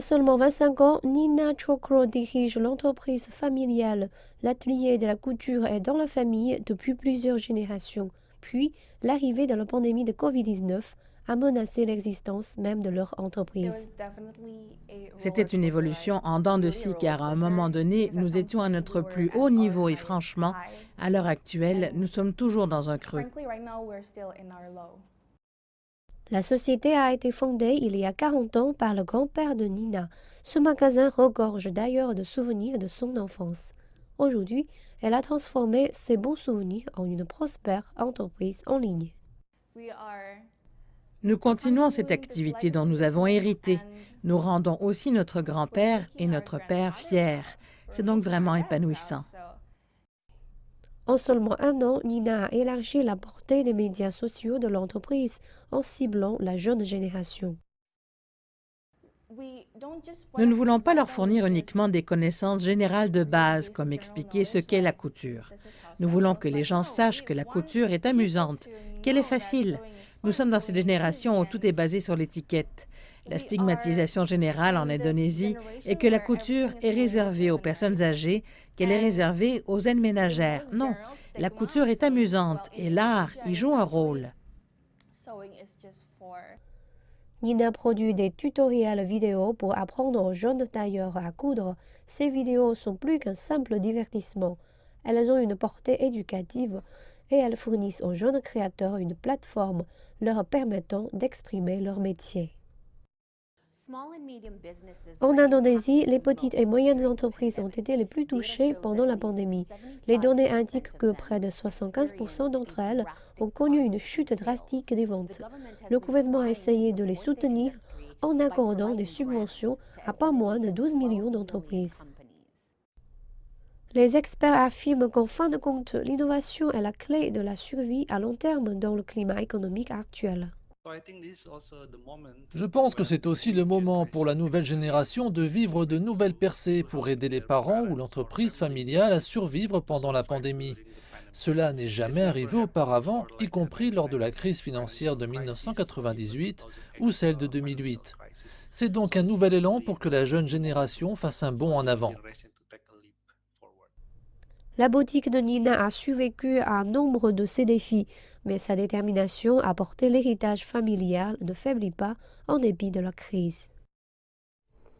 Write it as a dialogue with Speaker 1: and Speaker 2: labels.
Speaker 1: seulement 25 ans, Nina Chokro dirige l'entreprise familiale. L'atelier de la couture est dans la famille depuis plusieurs générations. Puis, l'arrivée de la pandémie de Covid-19 a menacé l'existence même de leur entreprise.
Speaker 2: C'était une évolution en dents de scie car à un moment donné, nous étions à notre plus haut niveau et franchement, à l'heure actuelle, nous sommes toujours dans un creux.
Speaker 1: La société a été fondée il y a 40 ans par le grand-père de Nina. Ce magasin regorge d'ailleurs de souvenirs de son enfance. Aujourd'hui, elle a transformé ces bons souvenirs en une prospère entreprise en ligne.
Speaker 2: Nous continuons cette activité dont nous avons hérité. Nous rendons aussi notre grand-père et notre père fiers. C'est donc vraiment épanouissant.
Speaker 1: En seulement un an, Nina a élargi la portée des médias sociaux de l'entreprise en ciblant la jeune génération.
Speaker 2: Nous ne voulons pas leur fournir uniquement des connaissances générales de base, comme expliquer ce qu'est la couture. Nous voulons que les gens sachent que la couture est amusante, qu'elle est facile. Nous sommes dans cette génération où tout est basé sur l'étiquette. La stigmatisation générale en Indonésie est que la couture est réservée aux personnes âgées, qu'elle est réservée aux aides ménagères. Non, la couture est amusante et l'art y joue un rôle.
Speaker 1: Nina produit des tutoriels vidéo pour apprendre aux jeunes tailleurs à coudre. Ces vidéos sont plus qu'un simple divertissement. Elles ont une portée éducative et elles fournissent aux jeunes créateurs une plateforme leur permettant d'exprimer leur métier. En Indonésie, les petites et moyennes entreprises ont été les plus touchées pendant la pandémie. Les données indiquent que près de 75% d'entre elles ont connu une chute drastique des ventes. Le gouvernement a essayé de les soutenir en accordant des subventions à pas moins de 12 millions d'entreprises. Les experts affirment qu'en fin de compte, l'innovation est la clé de la survie à long terme dans le climat économique actuel.
Speaker 3: Je pense que c'est aussi le moment pour la nouvelle génération de vivre de nouvelles percées pour aider les parents ou l'entreprise familiale à survivre pendant la pandémie. Cela n'est jamais arrivé auparavant, y compris lors de la crise financière de 1998 ou celle de 2008. C'est donc un nouvel élan pour que la jeune génération fasse un bond en avant.
Speaker 1: La boutique de Nina a survécu à un nombre de ces défis, mais sa détermination à porter l'héritage familial ne faiblit pas en dépit de la crise.